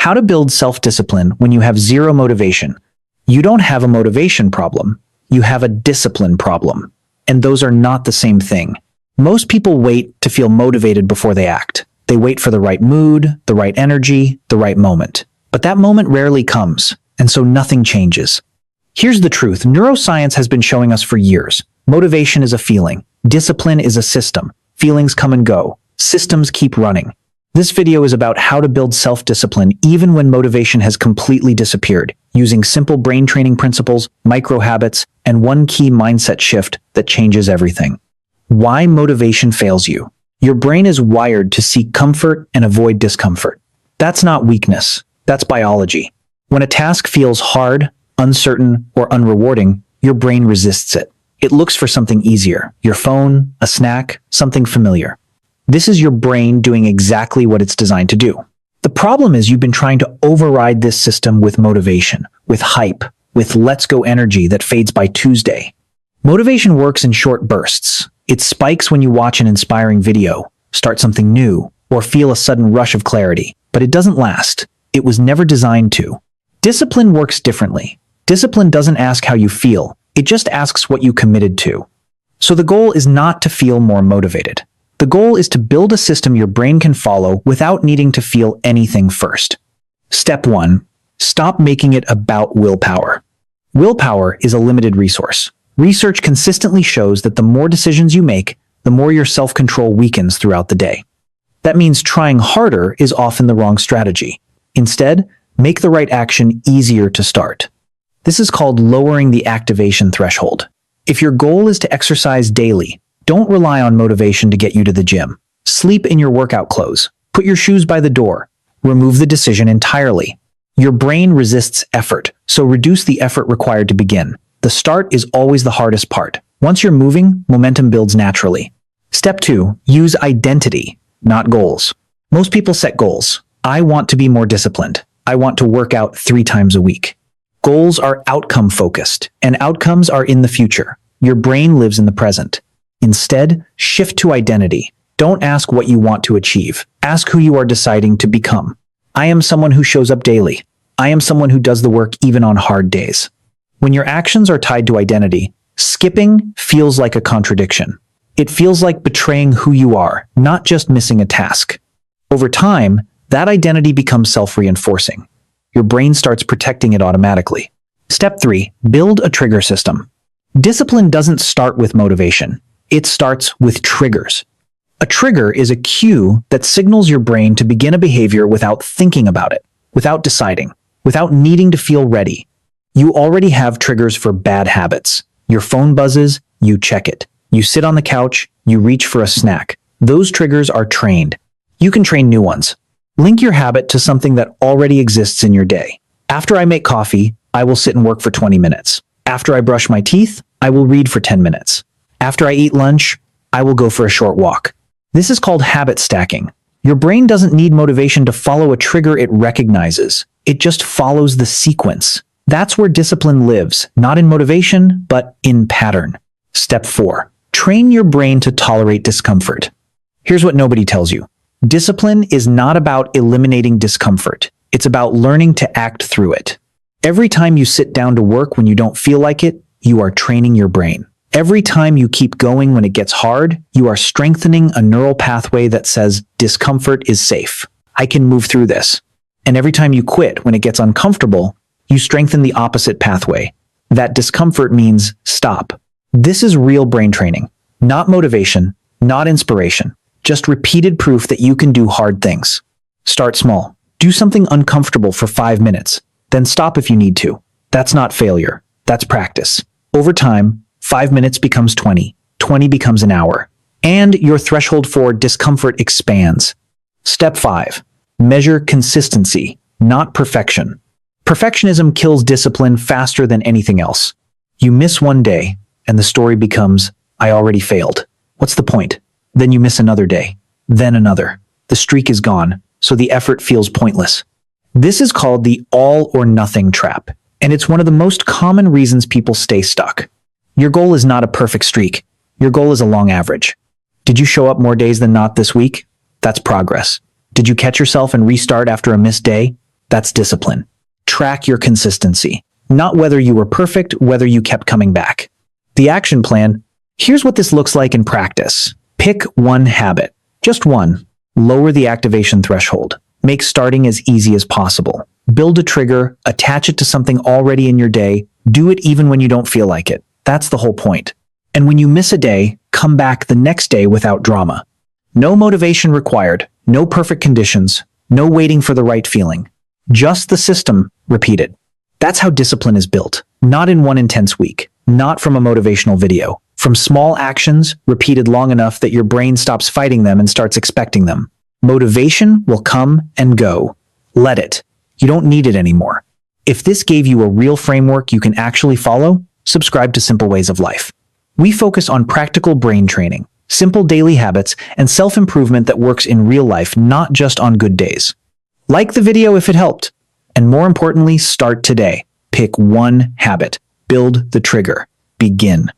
How to build self-discipline when you have zero motivation. You don't have a motivation problem. You have a discipline problem. And those are not the same thing. Most people wait to feel motivated before they act. They wait for the right mood, the right energy, the right moment. But that moment rarely comes, and so nothing changes. Here's the truth. Neuroscience has been showing us for years. Motivation is a feeling. Discipline is a system. Feelings come and go. Systems keep running. This video is about how to build self-discipline even when motivation has completely disappeared, using simple brain training principles, micro habits, and one key mindset shift that changes everything. Why motivation fails you. Your brain is wired to seek comfort and avoid discomfort. That's not weakness. That's biology. When a task feels hard, uncertain, or unrewarding, your brain resists it. It looks for something easier. Your phone, a snack, something familiar. This is your brain doing exactly what it's designed to do. The problem is you've been trying to override this system with motivation, with hype, with let's go energy that fades by Tuesday. Motivation works in short bursts. It spikes when you watch an inspiring video, start something new, or feel a sudden rush of clarity. But it doesn't last. It was never designed to. Discipline works differently. Discipline doesn't ask how you feel. It just asks what you committed to. So the goal is not to feel more motivated. The goal is to build a system your brain can follow without needing to feel anything first. Step 1. Stop making it about willpower. Willpower is a limited resource. Research consistently shows that the more decisions you make, the more your self-control weakens throughout the day. That means trying harder is often the wrong strategy. Instead, make the right action easier to start. This is called lowering the activation threshold. If your goal is to exercise daily, don't rely on motivation to get you to the gym. Sleep in your workout clothes. Put your shoes by the door. Remove the decision entirely. Your brain resists effort, so reduce the effort required to begin. The start is always the hardest part. Once you're moving, momentum builds naturally. Step 2. Use identity, not goals. Most people set goals. I want to be more disciplined. I want to work out 3 times a week. Goals are outcome-focused, and outcomes are in the future. Your brain lives in the present. Instead, shift to identity. Don't ask what you want to achieve. Ask who you are deciding to become. I am someone who shows up daily. I am someone who does the work even on hard days. When your actions are tied to identity, skipping feels like a contradiction. It feels like betraying who you are, not just missing a task. Over time, that identity becomes self-reinforcing. Your brain starts protecting it automatically. Step 3. Build a trigger system. Discipline doesn't start with motivation. It starts with triggers. A trigger is a cue that signals your brain to begin a behavior without thinking about it, without deciding, without needing to feel ready. You already have triggers for bad habits. Your phone buzzes, you check it. You sit on the couch, you reach for a snack. Those triggers are trained. You can train new ones. Link your habit to something that already exists in your day. After I make coffee, I will sit and work for 20 minutes. After I brush my teeth, I will read for 10 minutes. After I eat lunch, I will go for a short walk. This is called habit stacking. Your brain doesn't need motivation to follow a trigger it recognizes. It just follows the sequence. That's where discipline lives, not in motivation, but in pattern. Step 4. Train your brain to tolerate discomfort. Here's what nobody tells you. Discipline is not about eliminating discomfort. It's about learning to act through it. Every time you sit down to work when you don't feel like it, you are training your brain. Every time you keep going when it gets hard, you are strengthening a neural pathway that says discomfort is safe. I can move through this. And every time you quit when it gets uncomfortable, you strengthen the opposite pathway. That discomfort means stop. This is real brain training, not motivation, not inspiration, just repeated proof that you can do hard things. Start small. Do something uncomfortable for 5 minutes, then stop if you need to. That's not failure. That's practice. Over time, 5 minutes becomes 20, 20 becomes an hour, and your threshold for discomfort expands. Step 5. Measure consistency, not perfection. Perfectionism kills discipline faster than anything else. You miss one day, and the story becomes, I already failed. What's the point? Then you miss another day, then another. The streak is gone, so the effort feels pointless. This is called the all or nothing trap, and it's one of the most common reasons people stay stuck. Your goal is not a perfect streak. Your goal is a long average. Did you show up more days than not this week? That's progress. Did you catch yourself and restart after a missed day? That's discipline. Track your consistency. Not whether you were perfect, whether you kept coming back. The action plan. Here's what this looks like in practice. Pick one habit. Just one. Lower the activation threshold. Make starting as easy as possible. Build a trigger, attach it to something already in your day. Do it even when you don't feel like it. That's the whole point. And when you miss a day, come back the next day without drama. No motivation required, no perfect conditions, no waiting for the right feeling. Just the system, repeated. That's how discipline is built. Not in one intense week, not from a motivational video. From small actions, repeated long enough that your brain stops fighting them and starts expecting them. Motivation will come and go. Let it. You don't need it anymore. If this gave you a real framework you can actually follow, subscribe to Simple Ways of Life. We focus on practical brain training, simple daily habits, and self-improvement that works in real life, not just on good days. Like the video if it helped. And more importantly, start today. Pick one habit. Build the trigger. Begin.